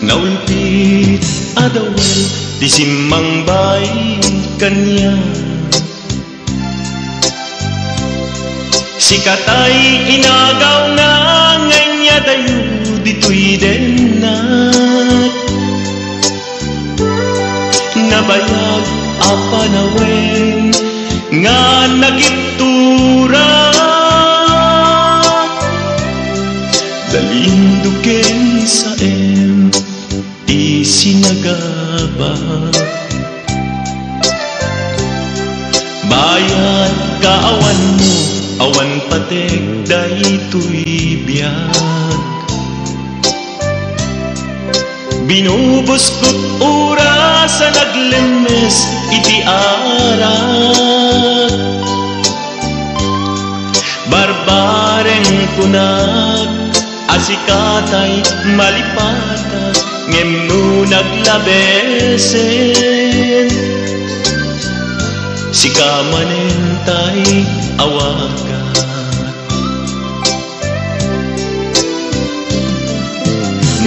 Naulpit adawel di simmang bay kanya. Sikatay inagaw na nganya dayo dito'y denat. Nabayag apanawen nga nagiptura. Dalinduken sa isinagaba. Bayad kaawan mo, awan patek daytoy biyag. Binubos ko't oras sa naglemes iti arat. Barbareng kunag asikatay malipata ngem no naglabesen. Sikamanentay awagat.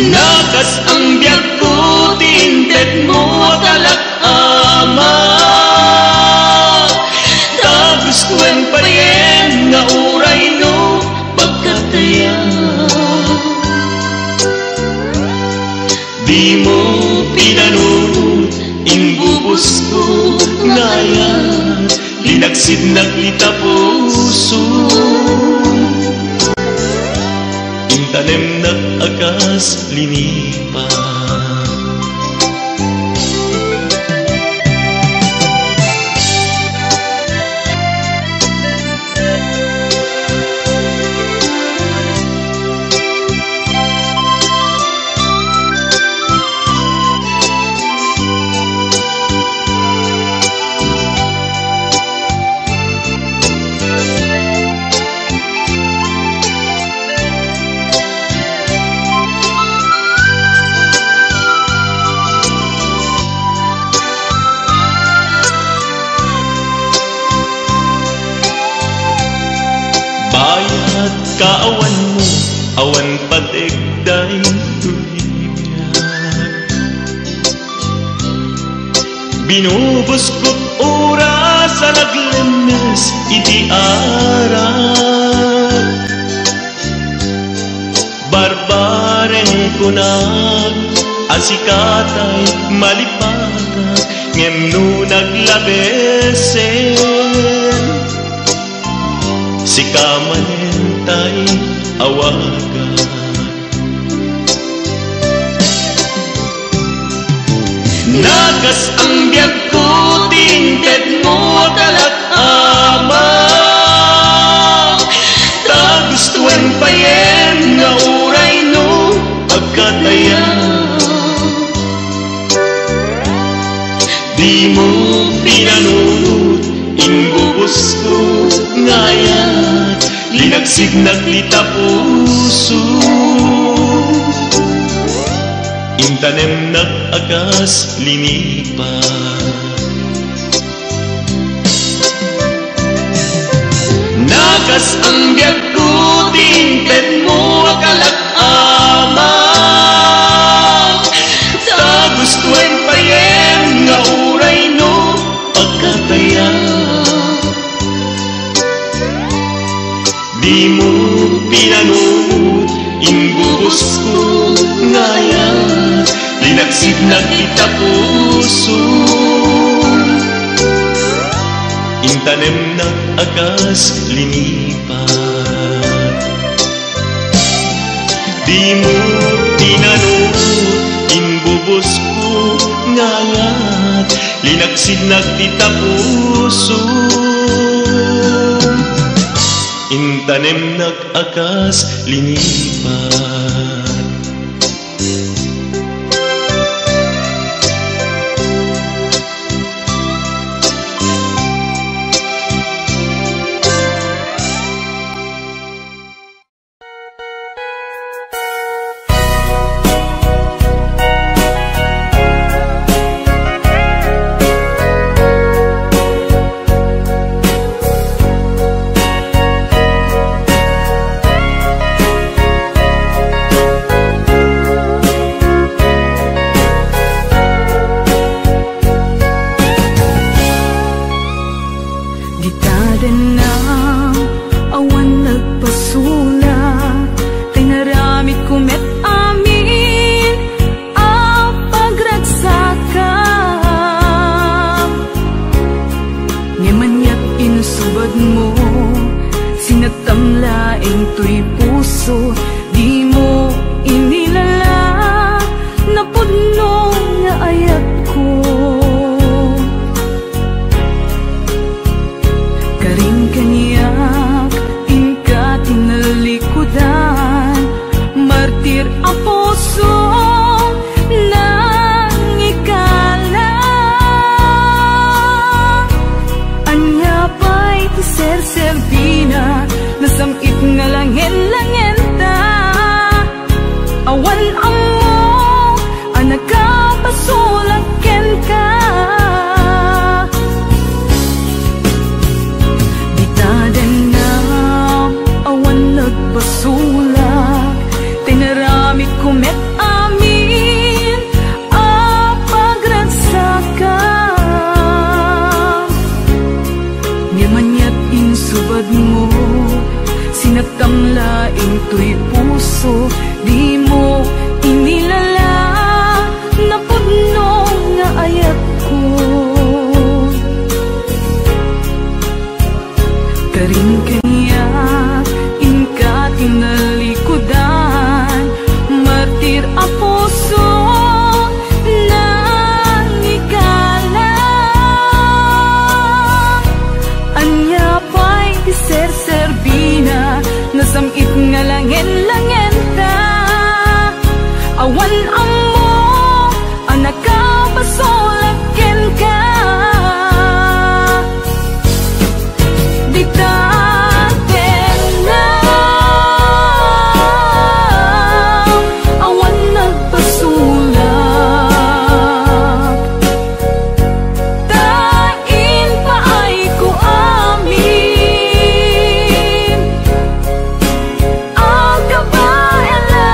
Nakas ang biyag ko tinted mo talak-ama. Tapos kuen pa rin nga uray no pagkataya. Di mo pinanunod imbubos ko ngayon. Linagsid naglita puso. Intanem nag-agas linipa. Kaawan mo, awan patek daytoy biyag. Binubos ko't oras sa naglemes iti arat. Barbareng kunag asikatay malipata ngem no naglabesen. Sikamanentay awagan. Nagas ang biyag ko tinted mo talak-ama. Tagustuhan pa yen nga uray no pagkataya. Di mo pinanunod imbubos ko ngayon. Linagsig naglita puso. Intanem nag-agas linipa. Nagas ang biyag ko tinted mo kalak-ama. Tagustuhan pa yen nga uray no pagkataya. Di mo pinanunod imbubos ko ngayon. Linagsid naglita puso. Intanem nag-agas linipa. Di mo pinanunod imbubos ko ngayon. Linagsid naglita puso. Intanem nag-agas linipat. puso, di mo inilala na puno nga ayat ko. Karing kaniyak inka tinalikudan, martir ang puso nang ikala. Anya pa'y tiser-serbina, nasamit nga langin-langin ta. Awan ang mo, anak ka, pasulakin ka. Di tadan na, awan nagbasulak, tinaramit kumet amin, pagragsakan. Ngimanyat insubad mo, sinatang laing to'y puso, di mo inilala na puno nga ayat ko. Karing kanya inka tinalikudan, martir ang puso nang ikala. Anya pa'y tiser-serbina, nasamit nga langin-langin ta. Awan ang mo, anak ka, pasulakin ka. Di taten na, awan nagpasulak. Tain pa ay ko amin, ang kabayan lang.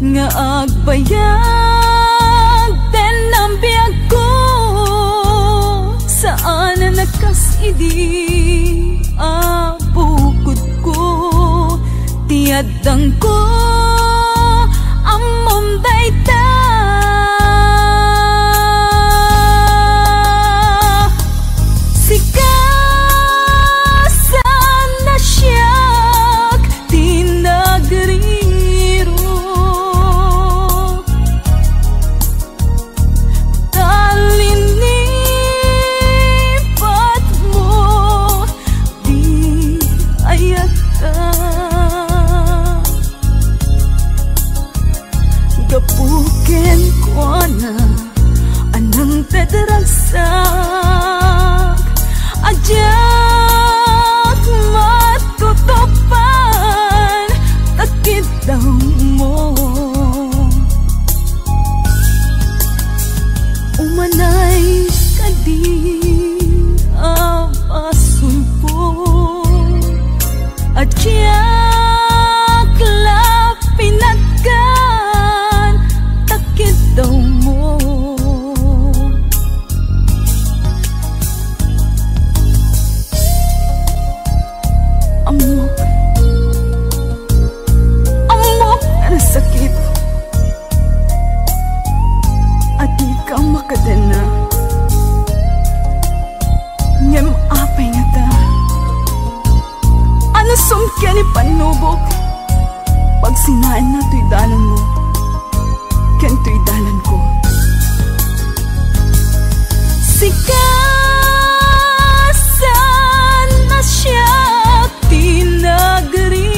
nga agbayag ten ang biyag ko saan na nakasidi bukod ko tiadang ko amom dayta sikasan na siyak tinagriro talinipat mo di ayata gapuken ko na anang tedragsak ajak matutupan takit daw mo umanay kadi apasulpo ajak lapinatkan takit daw mo amok na sakit at di ka makadana ngem apay nga ta ano sumkyan ipanubok pag sinaan na to'y dalan mo ken to'y dalan ko sikasan na siya tinagriro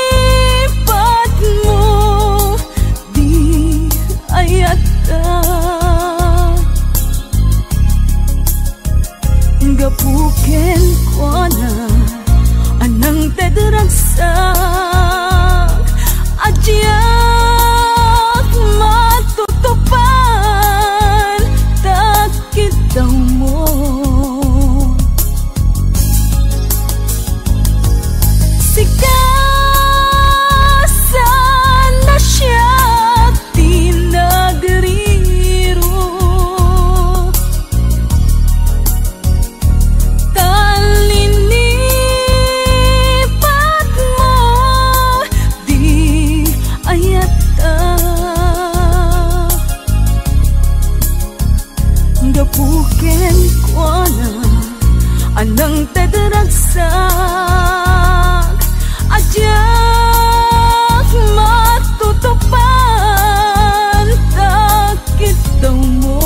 talinipat mo di ayata gapuken ko na anang tedragsak ajyak matutupan takit daw mo sikasan na siya tinagriro talinipat mo di ayata gapuken ko na anang tedragsak ajak matutupan takit daw mo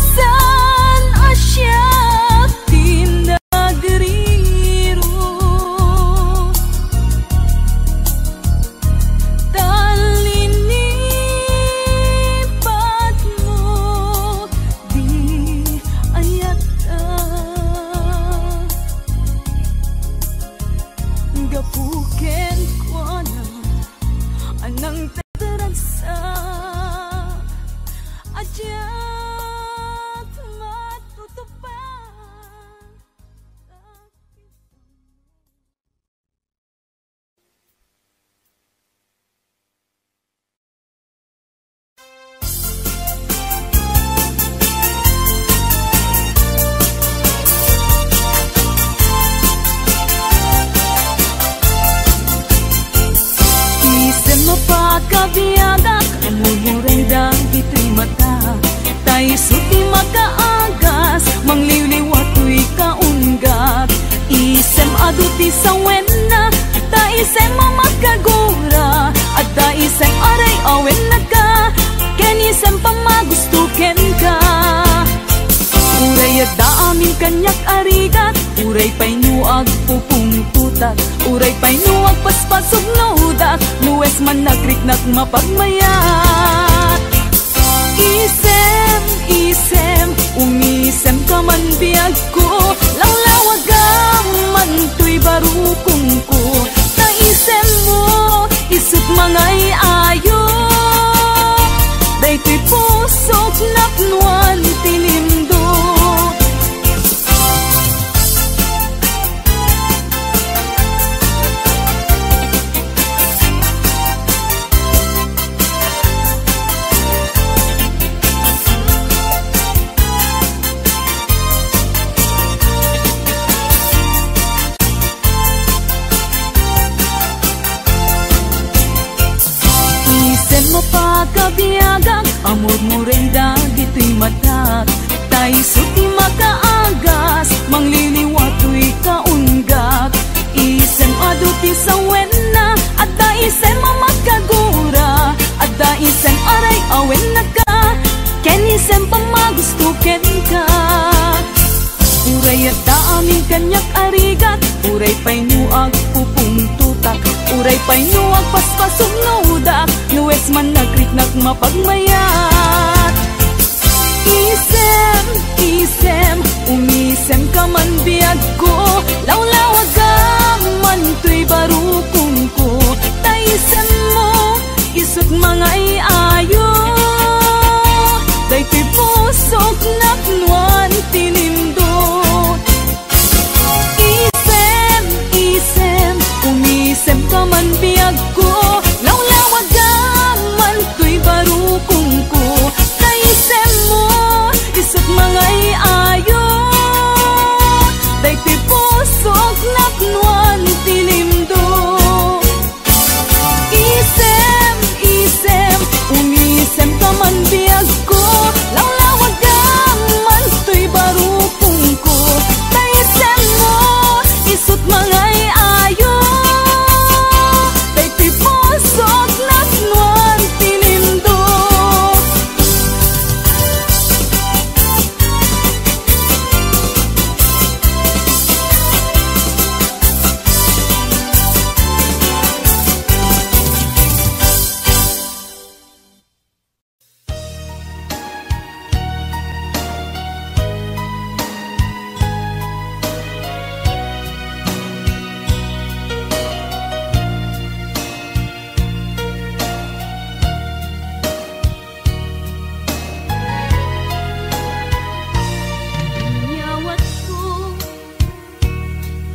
sikasan asya tinagriro talinipat mo di ayata gapuken ko na anang tedragsak ajak matutupan isem mapakabiyadak amumureda ito'y mata tay suti makaagas mangliwliwato'y kaunggat isem aduti sa wena ta isem mamakagura at ta isem aray awen na ka ken isem pamagustuken ka uray at daamin kanyak arigat uray pa'y nuag pupungtutat uray pa'y nuag paspasog nudat nuwes man nakriknak mapagmayat isem isem umisem ka man biyag ko langlawagam man to'y barukong ko na isem mo isip mangay ayo dayto'y Day suti makaagas, mangliliwatoy kaunggak. Isem aduti sa wena, at da isem mamakagura, at da isem aray awen na ka, ken isem pamagustuken ka. Uray at da aming kanyak arigat, uray pa'y nuag pupungtutak, uray pa'y nuag paspasong nudak, nuwes man nagriknak mapagmayat. Isem, isem, umisem ka man biyag ko, lawlawag ka man to'y barukong ko. Taisem mo, isot mga iayo, day to'y pusok naknuan tinindo. Isem, isem, umisem ka man biyag ko, lawlawag ka man to'y barukong ko. Taisem mo, isot mga iayo, day to'y pusok naknuan tinindo. Isem, isem, umisem ka man biyag ko, lawlawag ka man to'y barupong ko. Taisem mo, isot mga iayo, day to'y pusok naknuan tinindo. Nyawat ko,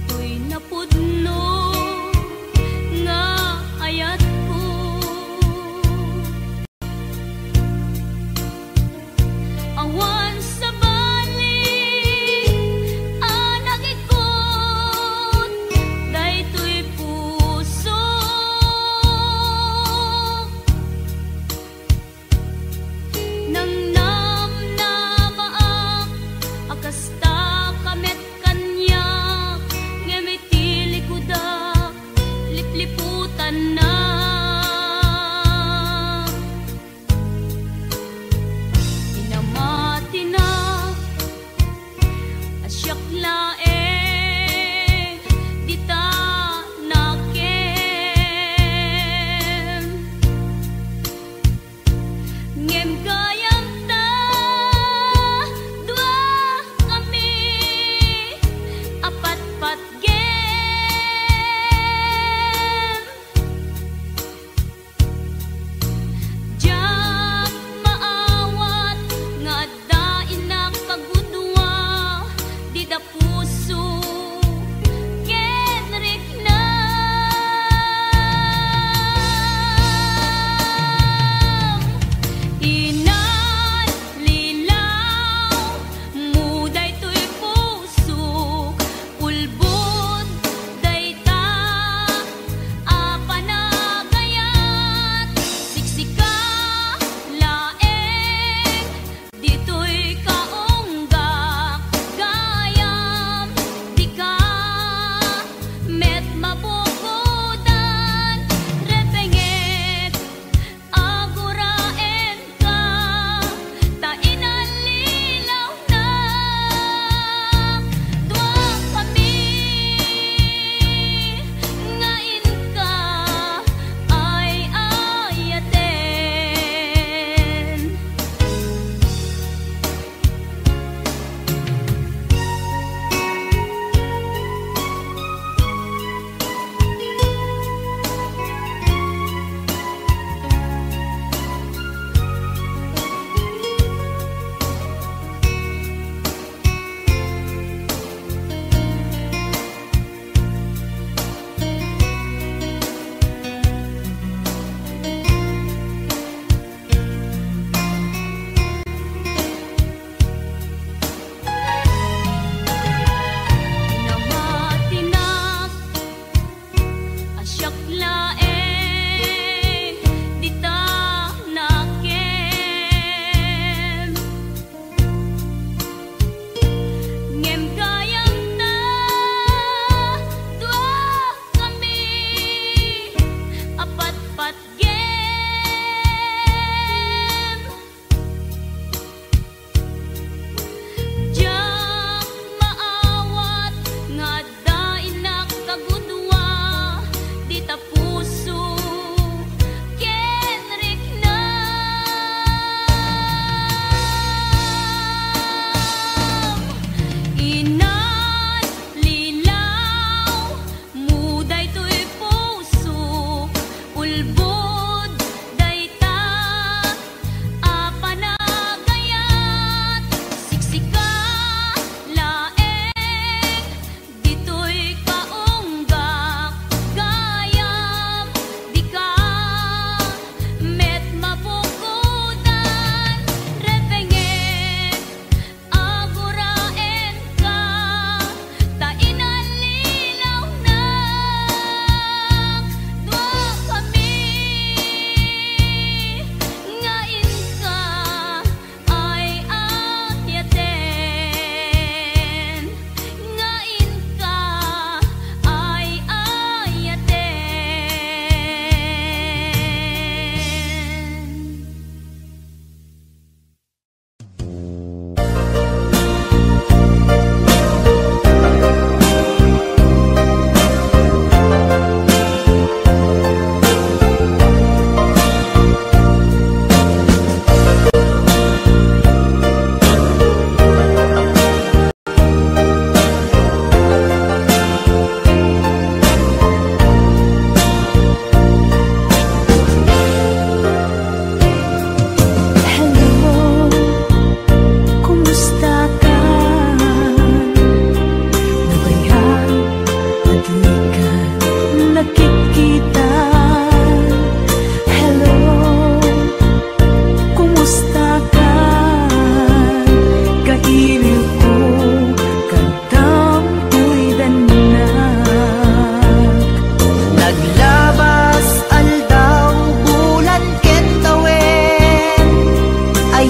to'y napudno, nga ayat ko. Awan sa bali, anak ikot, day to'y puso. Nang namnamaak, akasta kamet kanyak, ngemitili ko da, lipliputan na. Inamati na, asyak laeng, di ta nakem. Ngem gayam ta,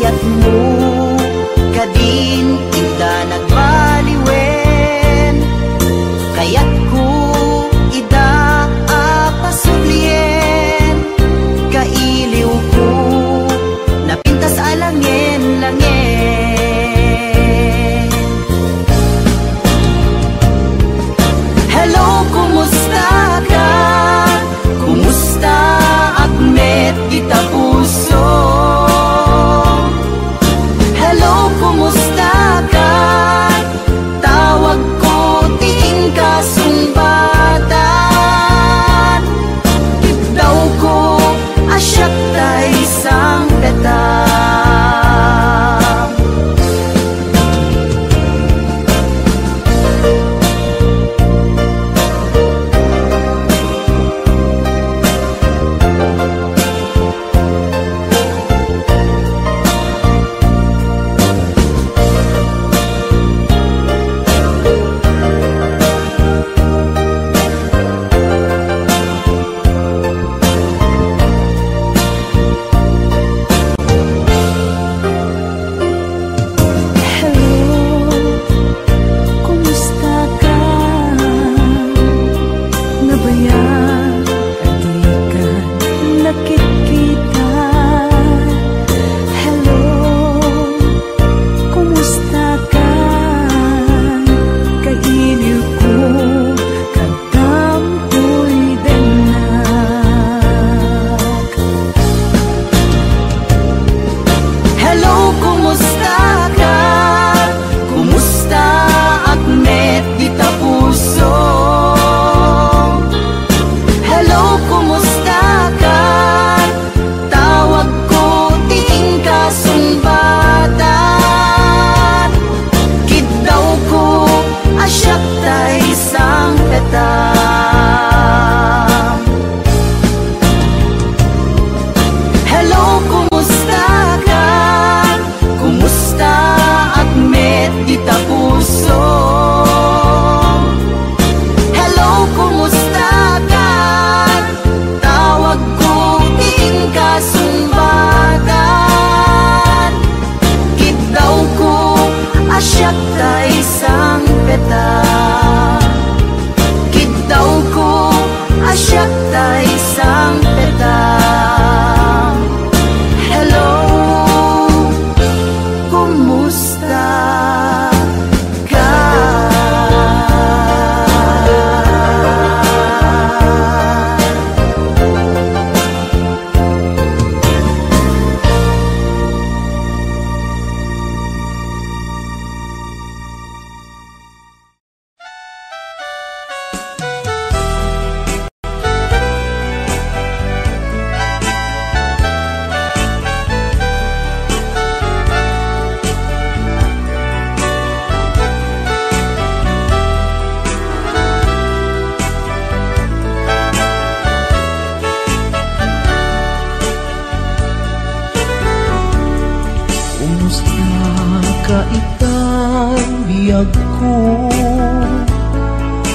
ayat mo kadin ida nagbaliwen, kayat ko ida apasublien, kailiw ko napintas alangin-langin. Hello, kumusta ka? Kumusta akmet kita puso? Hello, kumusta ka? Tawag ko tiin ka sumbatan, daw ko asyak tay sang petang.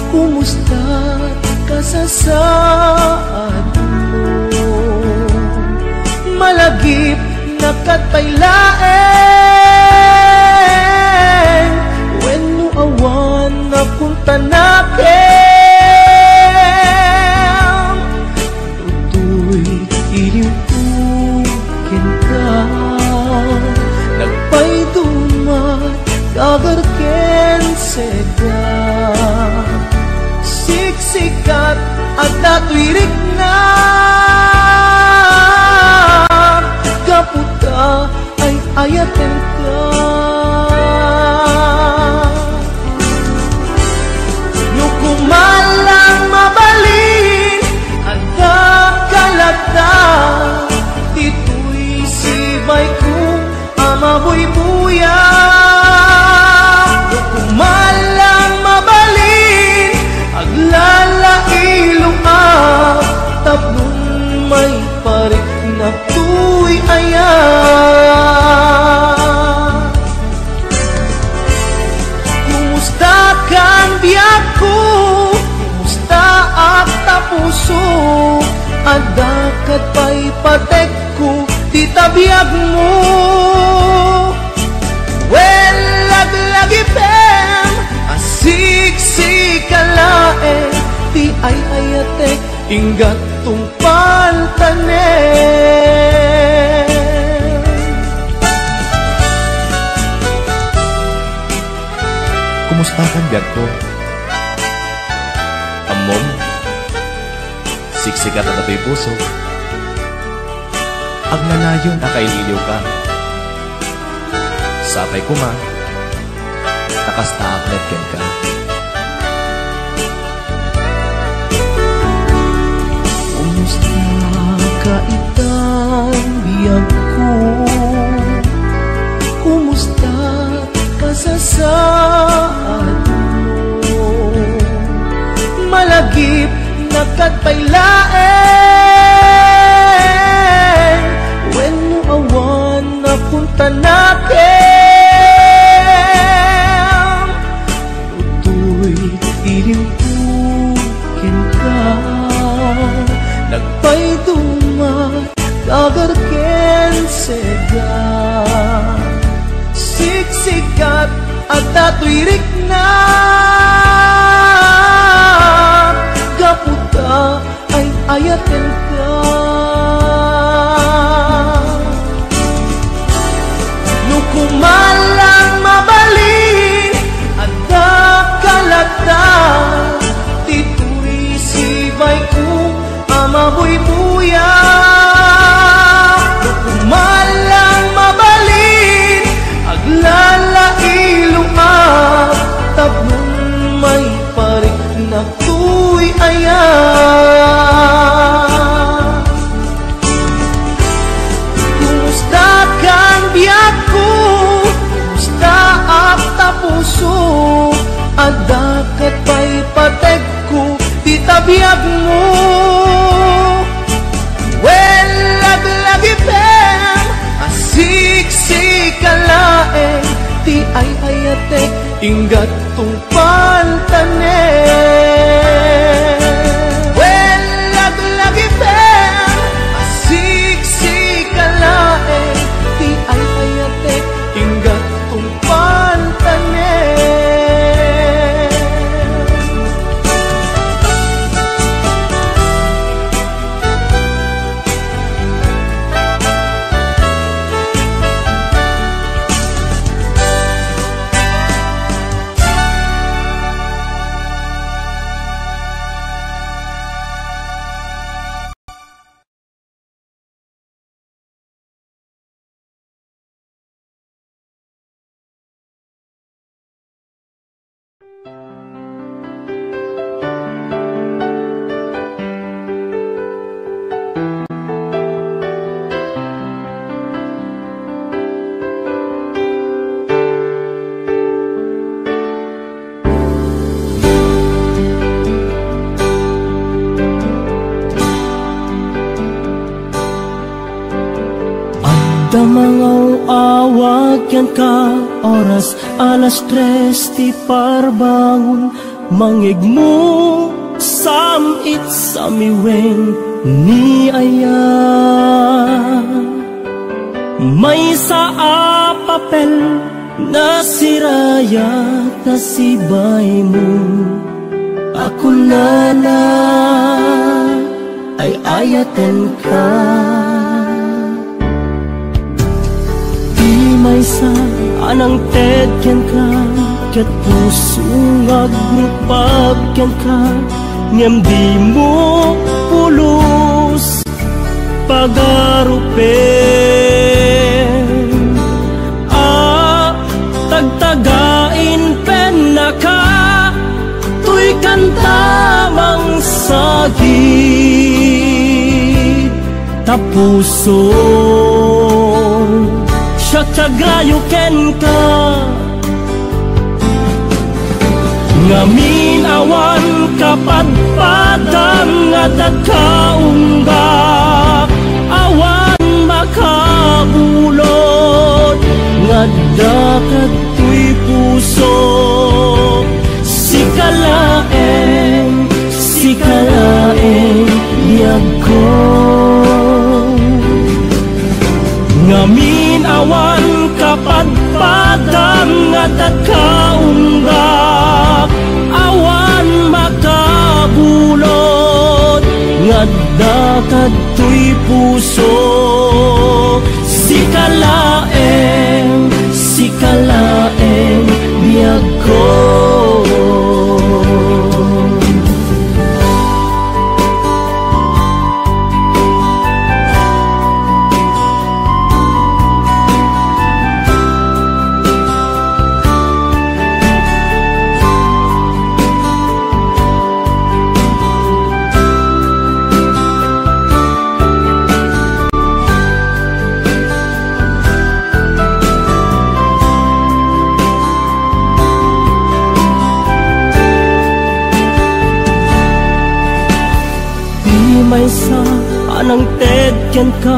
Kumusta ka sa saad mo? Malagip na katpailaen, wenno awan na punta natin. Tutoy iliw ko ken ka, nagpaydumat dagar ken seda. Siksikat at natuirik na, kaputa ay ayaten ka. Nukumalang mabalin at kakalata, dito'y sibay ko amabuy-buya. Nukumalang mabalin aglalailong tapnon may parik na tuy ayan. Kumusta kan biyak ko? Kumusta at tapuso? Adakat pa'y patek ko, di tabiyag mo. inggat tungpal tanen. Kumusta kan biag ko? Amom, siksikat at ato'y puso. Agnanayon na kaililiw ka. Sapay ko ma, nakastaaklet ken ka. Kumusta ka itang biyag ko? Kumusta ka sa saan mo? Malagip na katpailaen, when mo awan na punta nakin. Lutoy ilimpukin ka, nagpay dumat kagarken sega. Siksikat at ato'y rikna, gaputa ay ayaten ka. Nukumalang mabalin at nakalata, tito'y sibay ko amabuy-buya. Nukumalang mabalin aglalailuan, tablong may parik na tuy ayan. Kumusta kang biyak ko? Kumusta at tapuso? Adakat pa'y patek ko, di tabiyag mo. Well, laglagipem, asiksikkalaeng, ti ay ayatek, inggat tungpal tanen. Well, laglagipem, asiksikkalaeng, ti ay ayatek, inggat tungpal tanen. Damangaw awag yan ka, oras 3:00 ti parbangon, mangig mo samit samiwen ni aya. May sa papel na siraya na sibay mo, ako na ay ayaten ka. May sa anang tedyan ka, kat puso ngagrupagyan ka, ngem di mo pulos pagarupen. Tagtagain pen na ka, tuy kantamang sagit, tapuso syagrayo ken ka. Ngamin awan kapadpadang at kaunggak, awan makabulot ngadakat tuy puso. Sikalaeng biyag ko, ngamin awan kapadpadang at kaunggak, awan makabulot ngadda kadtoy puso. Sikalaeng biyag ko. Maysa anang tedyan ka,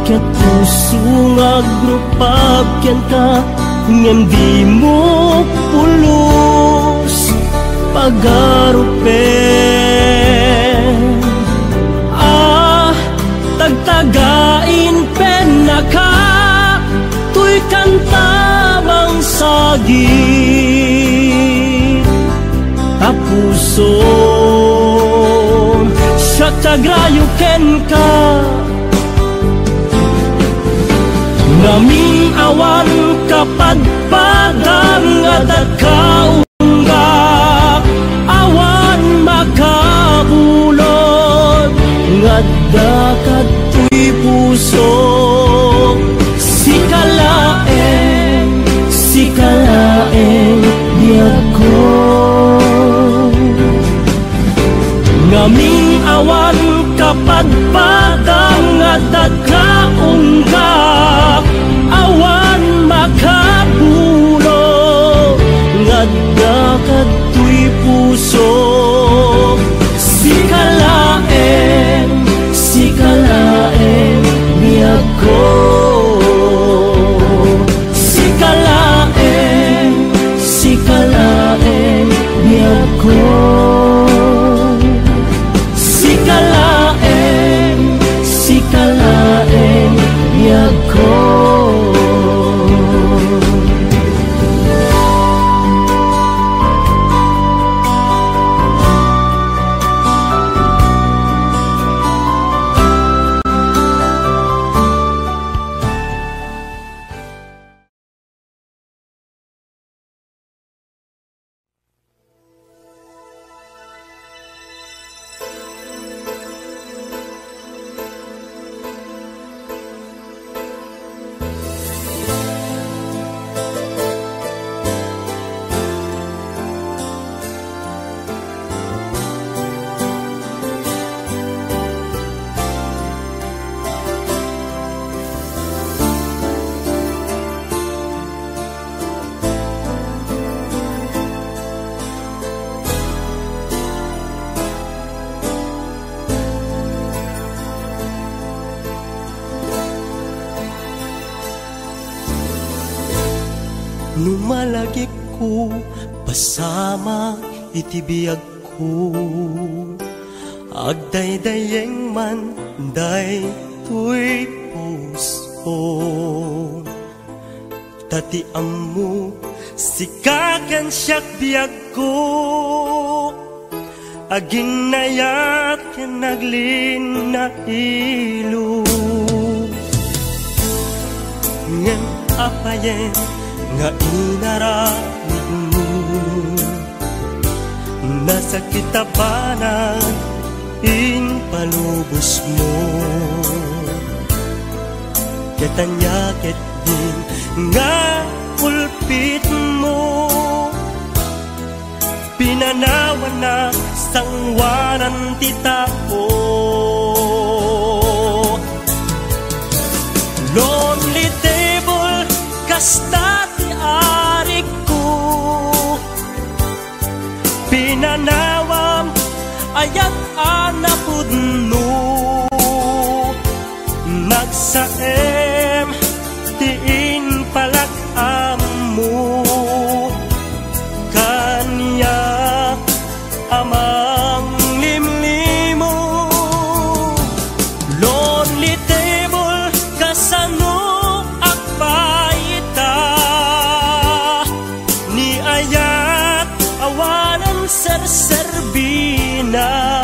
ket puso nga grupagyan ka, ngem di mo pulos pagarupen. Tagtagain pena ka, tuy kantamang sagit tapuso. Tagrayo ken ka, naming awan kapadpadang at kaunggak, awan makabulod ngadda kadtoy puso. Sikalaeng biyag ko, ngaming awan kapadpadang at kaunggak, awan makabulo ngadda kadtoy puso. Sikalaeng biyag ko. Sikalaeng biyag ko. Sikalaeng biyag ko. Lumalagip ko, pasama itibiyag ko, agdaydayeng man day tuy puso. Tatiam mo, sikakan siyak biyag ko, aginayat ken naglin na ilo. Ngem apayen nga inaranig mo, nasa kitabanan in palubos mo. Ketanya ket din nga pulpit mo, pinanawan na sangwanan ti tao. Lonely table kasta arik ko, pinanawam ayat anapudno, magsaem tiin palakam mo, kanya amang limlimo. Lonely table kasano serserbina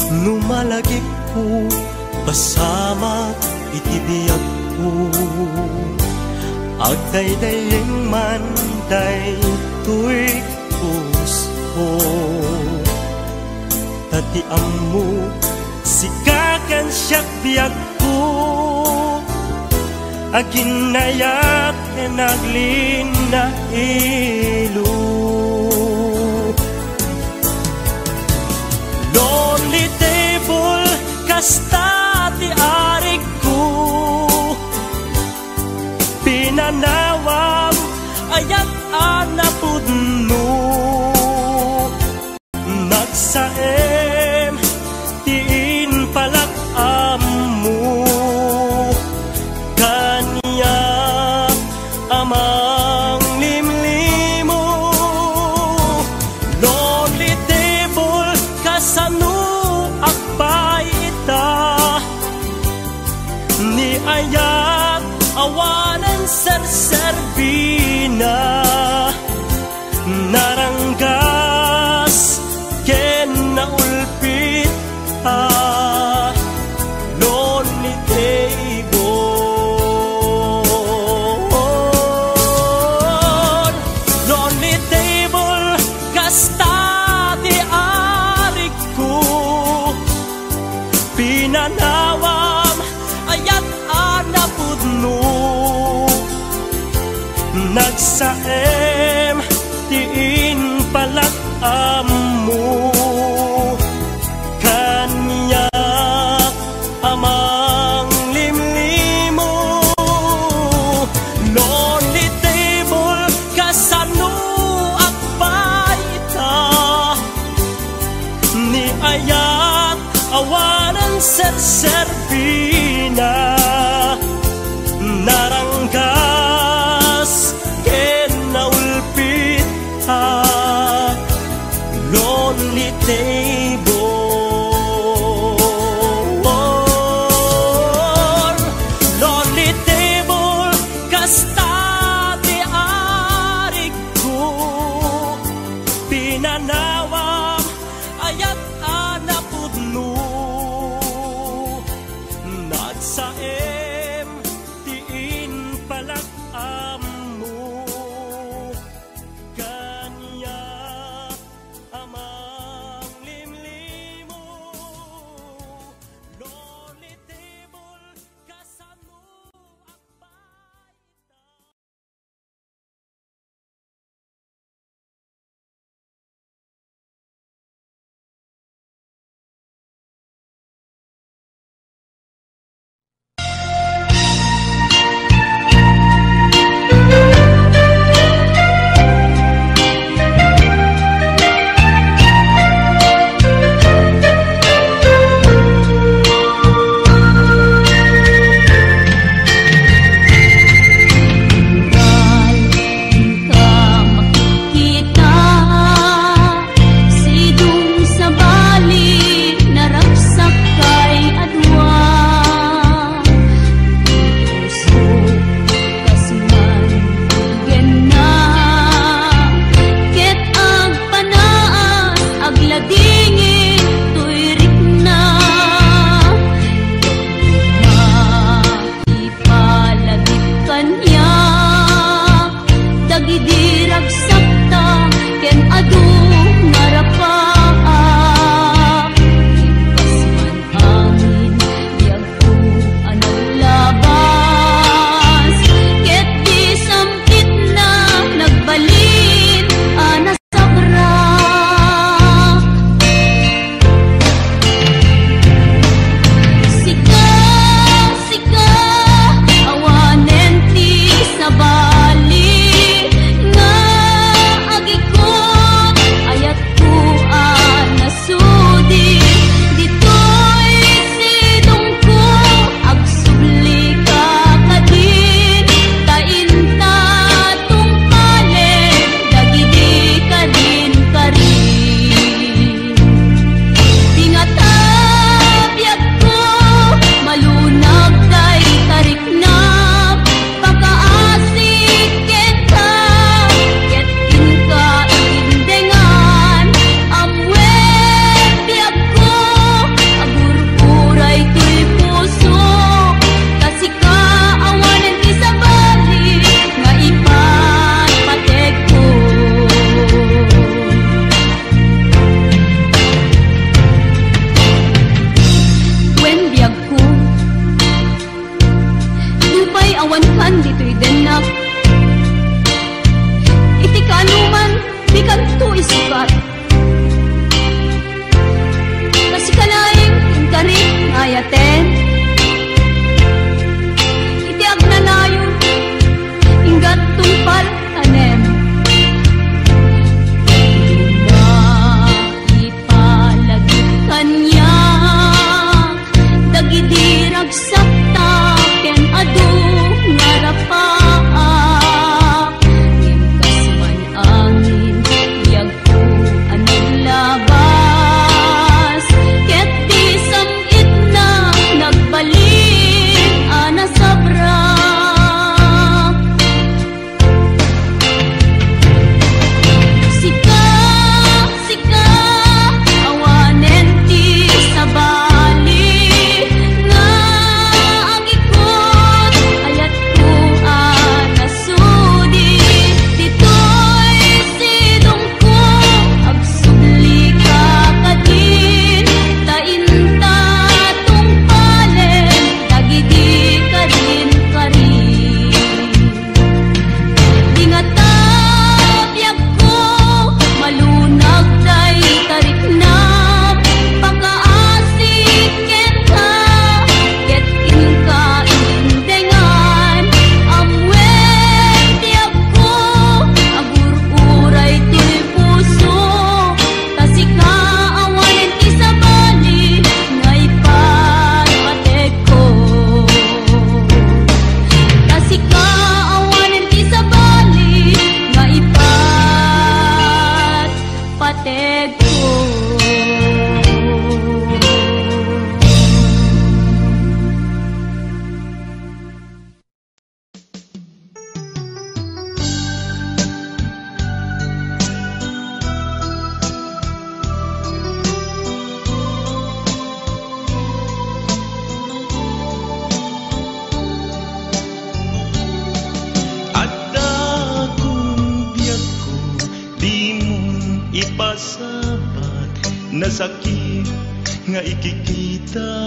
Numalagip ko pasama itibiyag ko agdaydayeng manday tuig puso tati amu sikakan siyak biyag ko aginayak naglina ilu lonely table kasta ti arik ko pinanawam ayat anapudno nagsaem tiin palak amu kanya amang limlimo lonely table kasano akbaita ni ayat awanan serserbina naranggas ken naulpit lonely table lonely table kasta ti arik ko pinanawam ayat anapudno nagsaem tiin palak amu kanya amang limlimo lonely table kasano akbaita ni ayat awanan serserbina naranggas ken naulpit lonely table kasta ti arik ko pinanawam ayat anapudno nagsaem tiin palak amu kanya amang limlimo lonely table kasano akbaita. Ayat ko ted ko. Ipasapat na sakit nga ikikita,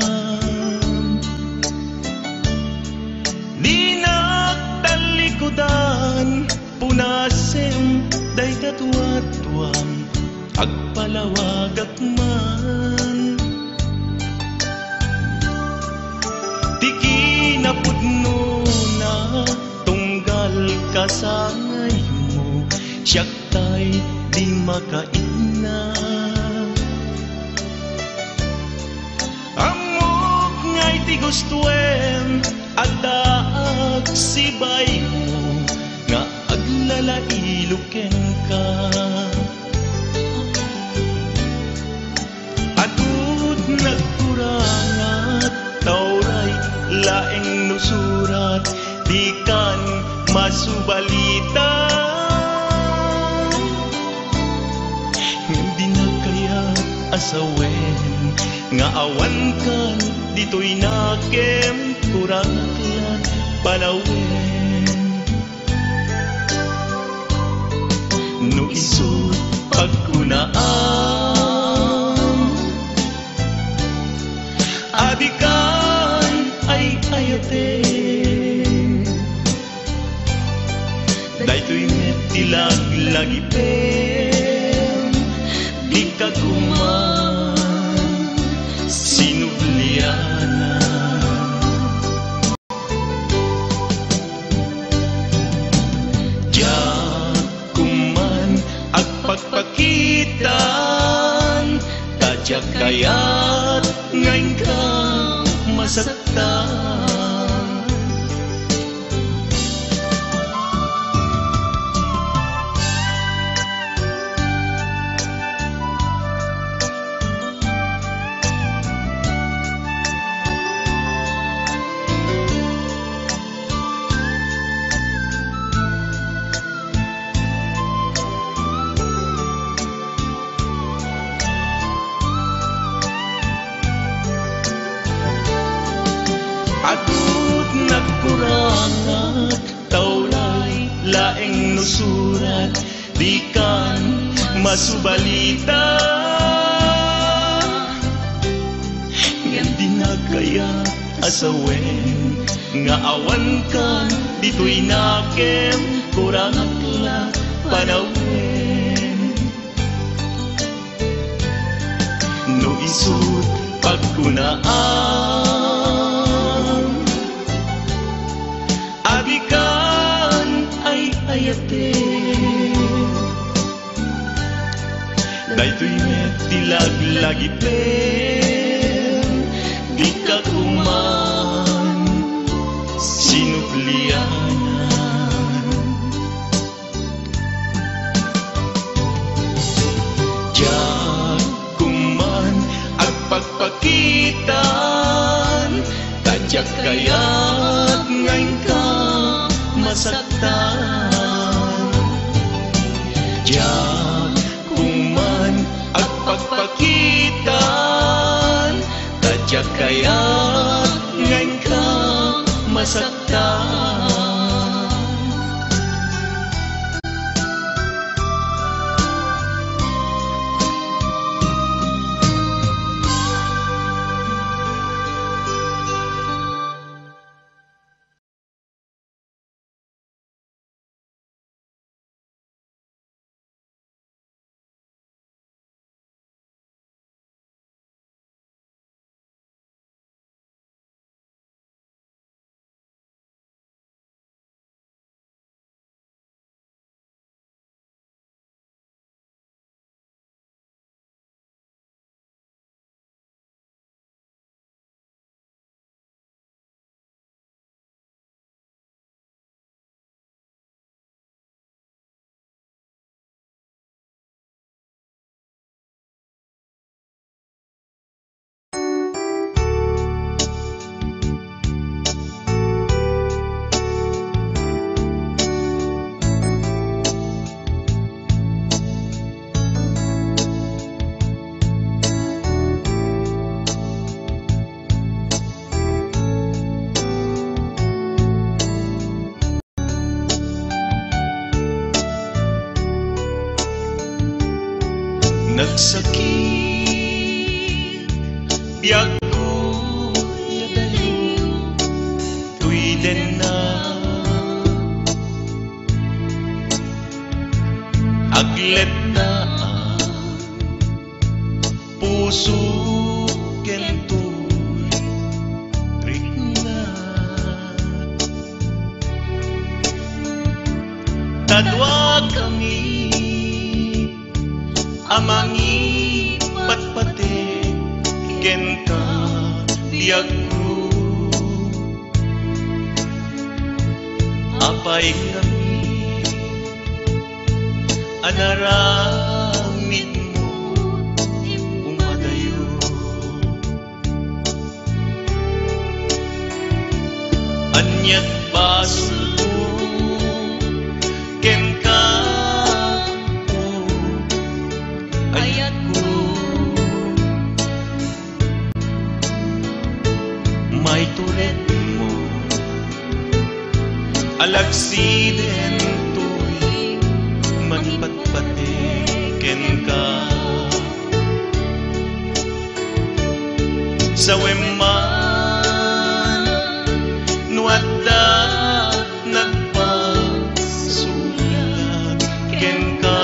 di nagtalikodan punasen day katwatwang agpalawagak man, di kinapudno na tunggal kasangay mo, siyak tay di makaina. Amok nga'y ti gustuem adaag sibay mo nga aglalailuken ka. Adud nagkurangat tauray laeng nusurat di kan masubalita. Asawen nga awan kan dito'y nakem kuraklan palawen. No isut pagkunaan abikan ay ayate, dayto'y metilag lagipen di kaguman sinubliana. Diyan kuman at pagpakitan, tadyak kaya't ngayon kang masaktan. Adud nagkurangat taulay laeng nusurat di kan masubalita. Ngem di nagkaya asawen nga awan kan dito'y nakem kurangat la panawen. No isut pagkunaan abikan ay ayate, dayto'y metilag lagipen di kakuman sinublianan. Diyan kuman at pagpakitan, tadyak kaya't ngayon ka masaktan. Diyan kuman at pagpakitan, tadyak kaya't ngayon ka masaktan. nagsakit biag ko nadayo tuwiden na aglet na puso kentoy rikna tadwa kami amangi patpate kenta biag ko apay kami anaramid mo umadayo anyat baso ken ka ayat ko may turet mo alagsiden to'y manpatpatiken ka sa weman nuadda nagpasulat ken ka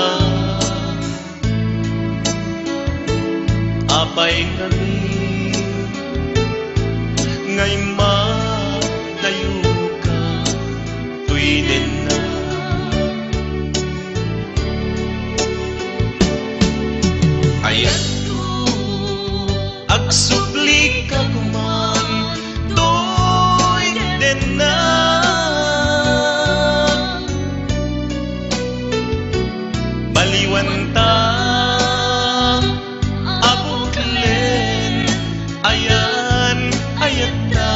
apay kami ngay madayo ka tuwiden na ayat agsubli ka kuman tuwiden na baliwan ta ayan ayat na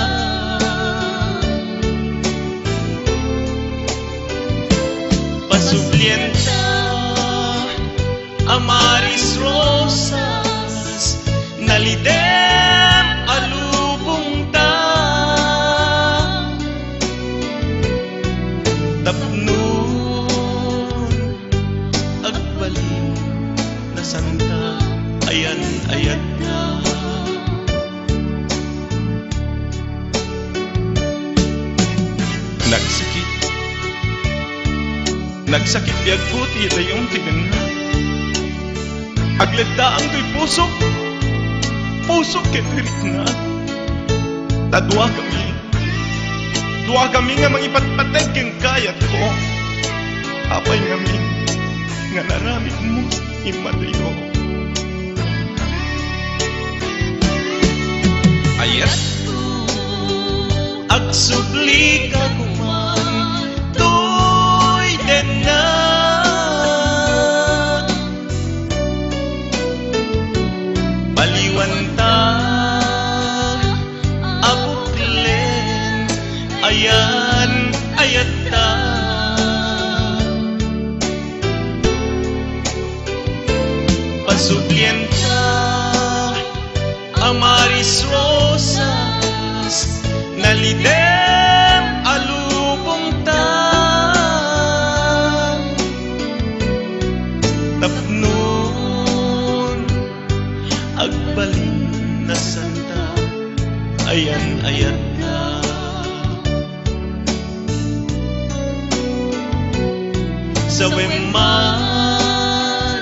pasublien ta amaris rosas nalidem alubong ta tapnon agbalin na santa ayan ayat na nagsakit biag puti dayong tigan na agledda ang to'y puso ketirik na tadwa kami nga mangipatpateg keng kayat ko apay ngamin nga naramid mo imadayo ayat agsubli ka kuman tuwiden na baliwan ta abuklen ayan ayat ta pasublien ta amaris rosas nalidem alubong ta tapnon agbalin na santa ayan ayat na sa weman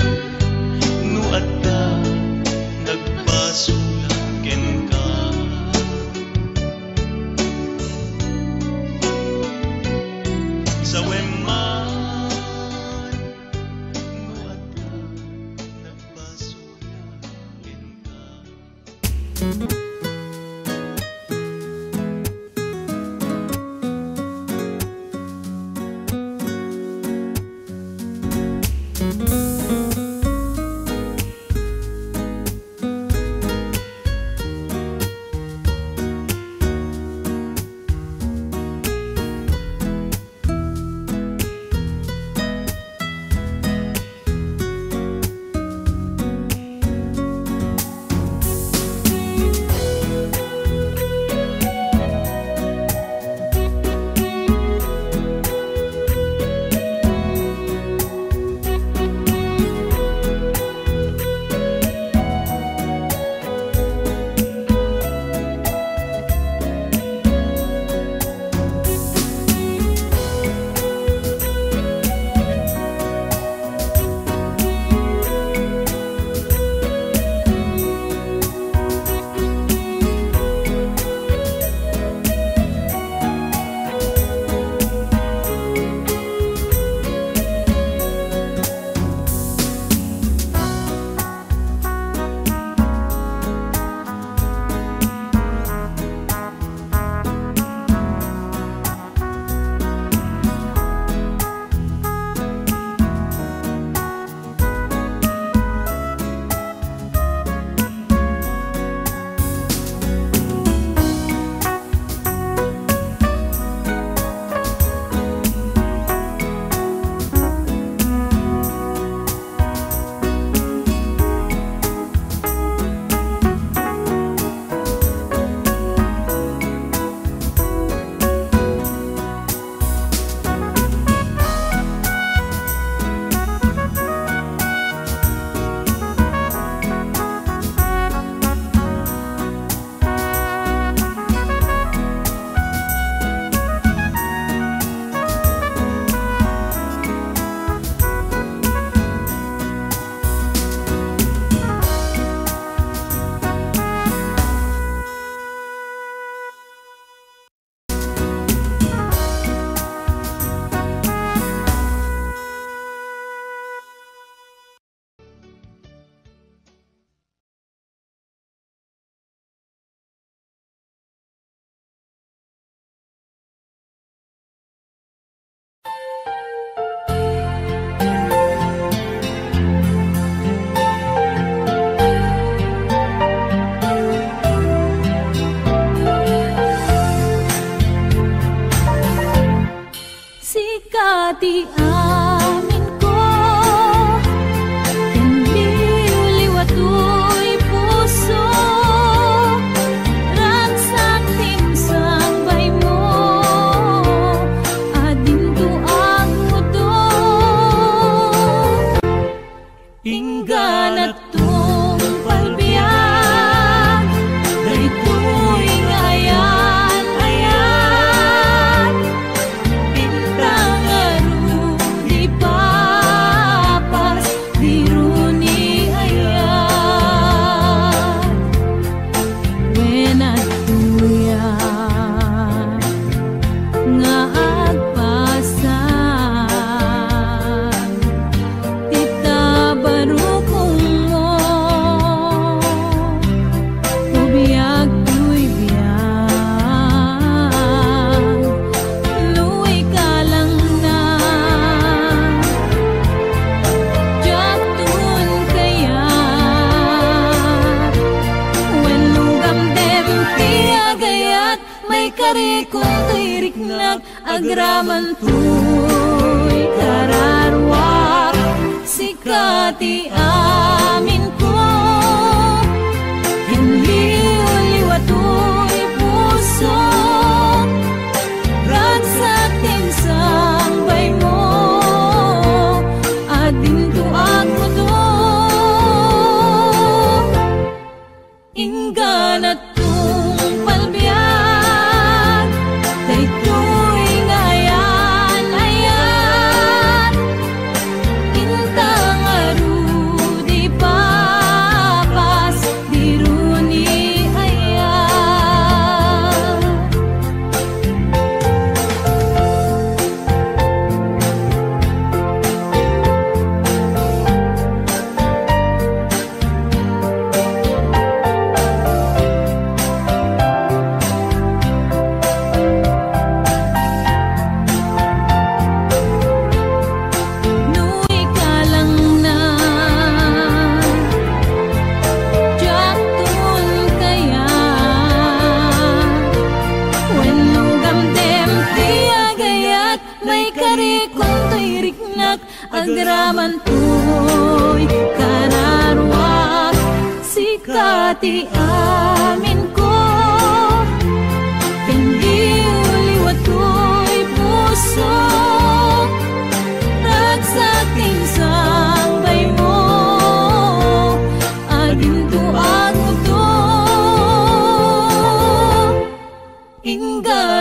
nuadda nagpasulaken ka sa weman nuadda nagpasulaken ka. may kari kung to'y riknag, agraman to'y kararwak, sikati amin ko. Hinliw-liwa to'y puso, ragsak tinsang bay mo, adin tuag mo to. Ingganat tong palbiyan, kay to'y ngayan-ayan, intang aru di papas, di runi ayan. Nu'y kalang na jaktun kaya, wenno gamdem tiagayat, may kari kung to'y riknak, agraman to'y kararwak, sikati amin ko. Hinliw-liwa to'y puso, ragsak tinsang bay mo, adin tuag mo to. Ingganat